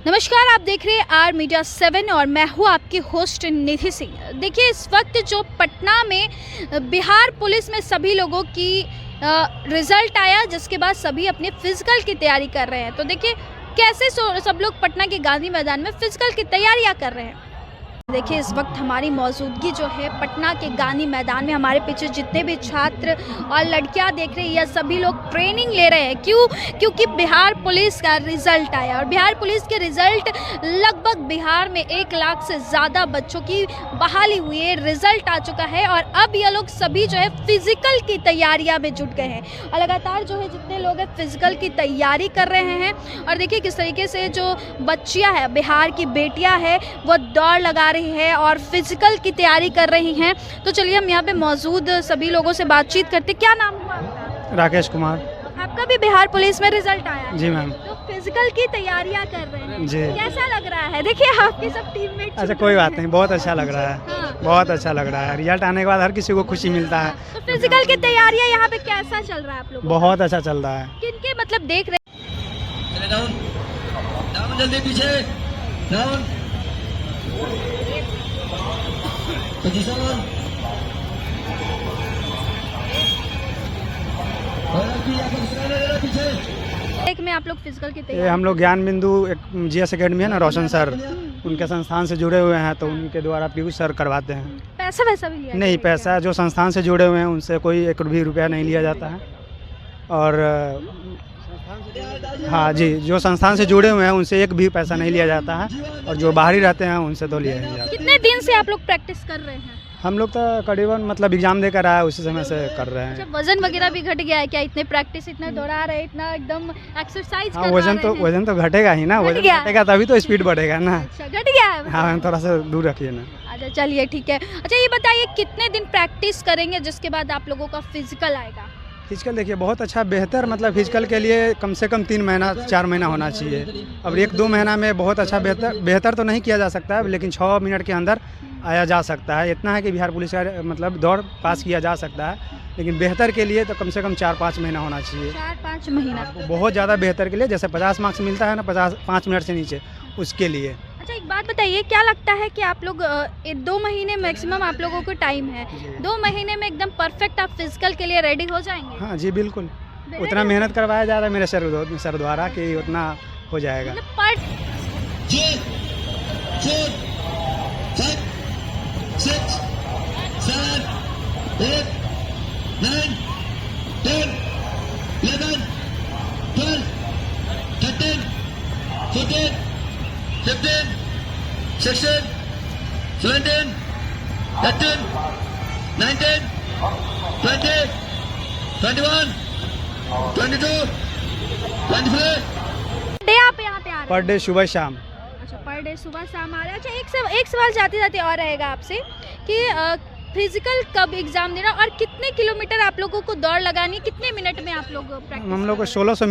नमस्कार, आप देख रहे हैं आर मीडिया 7 और मैं हूँ आपकी होस्ट निधि सिंह। देखिए, इस वक्त जो पटना में बिहार पुलिस में सभी लोगों की रिजल्ट आया, जिसके बाद सभी अपने फिजिकल की तैयारी कर रहे हैं। तो देखिए कैसे सब लोग पटना के गांधी मैदान में फिजिकल की तैयारियां कर रहे हैं। देखिए, इस वक्त हमारी मौजूदगी जो है पटना के गांधी मैदान में, हमारे पीछे जितने भी छात्र और लड़कियां देख रहे हैं, यह सभी लोग ट्रेनिंग ले रहे हैं। क्योंकि बिहार पुलिस का रिज़ल्ट आया और बिहार पुलिस के रिज़ल्ट लगभग बिहार में 1 लाख से ज़्यादा बच्चों की बहाली हुई है, रिज़ल्ट आ चुका है और अब यह लोग सभी जो है फिज़िकल की तैयारियाँ में जुट गए हैं और लगातार जो है जितने लोग हैं फिज़िकल की तैयारी कर रहे हैं। और देखिए किस तरीके से जो बच्चियाँ हैं, बिहार की बेटियाँ हैं, वो दौड़ लगा रही है और फिजिकल की तैयारी कर रही हैं। तो चलिए हम यहाँ पे मौजूद सभी लोगों से बातचीत करते। क्या नाम हुआ आपका? राकेश कुमार। आपका भी बिहार पुलिस में रिजल्ट आया है? जी मैम। तो फिजिकल की तैयारियां कर रहे हैं जी। कैसा लग रहा है? देखिए आपके सब टीममेट। अच्छा, कोई बात नहीं, बहुत अच्छा लग रहा है। हाँ। बहुत अच्छा लग रहा है। रिजल्ट आने के बाद हर किसी को खुशी मिलता है। तो फिजिकल की तैयारियां यहाँ पे कैसा चल रहा है आप लोग? बहुत अच्छा चल रहा है। किनके मतलब देख रहे जल्दी पीछे डाउन एक में आप लोग फिजिकल की ये तैयारी? हम लोग ज्ञान बिंदु एक जीएस अकेडमी है ना, रोशन सर, उनके संस्थान से जुड़े हुए हैं, तो उनके द्वारा पीयूष सर करवाते हैं। पैसा वैसा भी लिया? नहीं, पैसा जो संस्थान से जुड़े हुए हैं उनसे कोई 1 भी रुपया नहीं लिया जाता है। और हाँ जी, जो संस्थान से जुड़े हुए हैं उनसे 1 भी पैसा नहीं लिया जाता है और जो बाहरी रहते हैं उनसे तो लिया ही जाता है। कितने दिन से आप लोग प्रैक्टिस कर रहे हैं? हम लोग तो करीबन मतलब एग्जाम देकर आए उसी समय से कर रहे हैं। अच्छा, वजन वगैरह भी घट गया है क्या? इतने प्रैक्टिस, इतना दौड़ा रहे, इतना एकदम एक्सरसाइज हाँ, करवा रहे हैं। वजन तो घटेगा ही ना। घट वजन गया। घटेगा तभी तो स्पीड बढ़ेगा ना। अच्छा, घट गया है? हाँ, थोड़ा सा दूर रखिए ना। अच्छा चलिए ठीक है। अच्छा ये बताइए कितने दिन प्रैक्टिस करेंगे जिसके बाद आप लोगों का फिजिकल आएगा? फिजिकल देखिए बहुत अच्छा, बेहतर मतलब फिजिकल के लिए कम से कम 3 महीना 4 महीना होना चाहिए। अब 1-2 महीना में बहुत अच्छा बेहतर तो नहीं किया जा सकता है, लेकिन 6 मिनट के अंदर आया जा सकता है। इतना है कि बिहार पुलिस का मतलब दौड़ पास किया जा सकता है, लेकिन बेहतर के लिए तो कम से कम 4-5 महीना होना चाहिए। 4-5 महीना? बहुत ज़्यादा बेहतर के लिए, जैसे 50 मार्क्स मिलता है ना, 5 मिनट से नीचे, उसके लिए। अच्छा एक बात बताइए, क्या लगता है कि आप लोग 2 महीने मैक्सिमम आप लोगों को टाइम है, 2 महीने में एकदम परफेक्ट आप फिजिकल के लिए रेडी हो जाएंगे? हाँ जी बिल्कुल, उतना मेहनत करवाया जा रहा है मेरे सर द्वारा कि उतना हो जाएगा। मतलब पर 6, 7, 8, 9, 10, 11, 12, 13, 14, 15, 16, 17, 18, 19, 20, 21, 22, 23। डे आप यहाँ पे आ रहे हैं? पर डे सुबह शाम। अच्छा, पर डे सुबह शाम आ रहे हैं। अच्छा एक सवाल जाते जाते और रहेगा आपसे कि फिजिकल कब एग्जाम देना और कितने किलोमीटर आप लोगों को दौड़ लगानी है, कितने मिनट में आप लोग प्रैक्टिस? हम लोग को 1600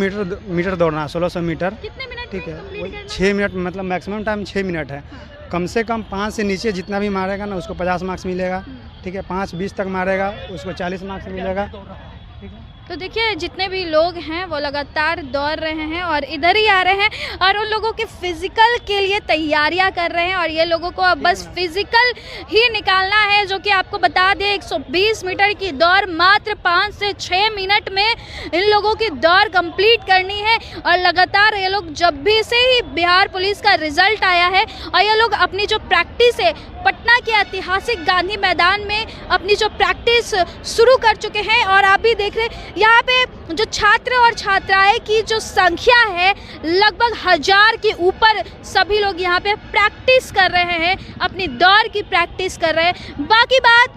मीटर दौड़ना है, 1600 मीटर। कितने मिनट ठीक में है, कंप्लीट वही करना? 6 मिनट, मतलब मैक्सिमम टाइम 6 मिनट है। हाँ। कम से कम 5 से नीचे जितना भी मारेगा ना उसको 50 मार्क्स मिलेगा। ठीक है, 5-20 तक मारेगा उसको 40 मार्क्स मिलेगा। ठीक है। तो देखिए जितने भी लोग हैं वो लगातार दौड़ रहे हैं और इधर ही आ रहे हैं और उन लोगों के फिजिकल के लिए तैयारियां कर रहे हैं और ये लोगों को अब बस फिजिकल ही निकालना है, जो कि आपको बता दें 120 मीटर की दौड़ मात्र 5 से 6 मिनट में इन लोगों की दौड़ कंप्लीट करनी है। और लगातार ये लोग जब भी से ही बिहार पुलिस का रिजल्ट आया है और ये लोग अपनी जो प्रैक्टिस है पटना के ऐतिहासिक गांधी मैदान में अपनी जो प्रैक्टिस शुरू कर चुके हैं। और आप भी देख रहे हैं यहाँ पे जो छात्र और छात्राएं की जो संख्या है लगभग 1000 के ऊपर सभी लोग यहाँ पे प्रैक्टिस कर रहे हैं, अपनी दौड़ की प्रैक्टिस कर रहे हैं। बाकी बात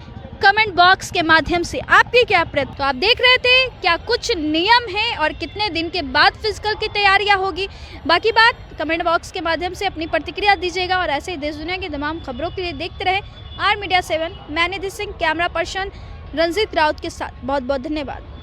कमेंट बॉक्स के माध्यम से आपकी क्या तो आप देख रहे थे क्या कुछ नियम है और कितने दिन के बाद फिजिकल की तैयारियां होगी। बाकी बात कमेंट बॉक्स के माध्यम से अपनी प्रतिक्रिया दीजिएगा और ऐसे ही देश दुनिया की तमाम खबरों के लिए देखते रहे आर मीडिया 7। मैं निधि सिंह, कैमरा पर्सन रंजीत राउत के साथ। बहुत बहुत धन्यवाद।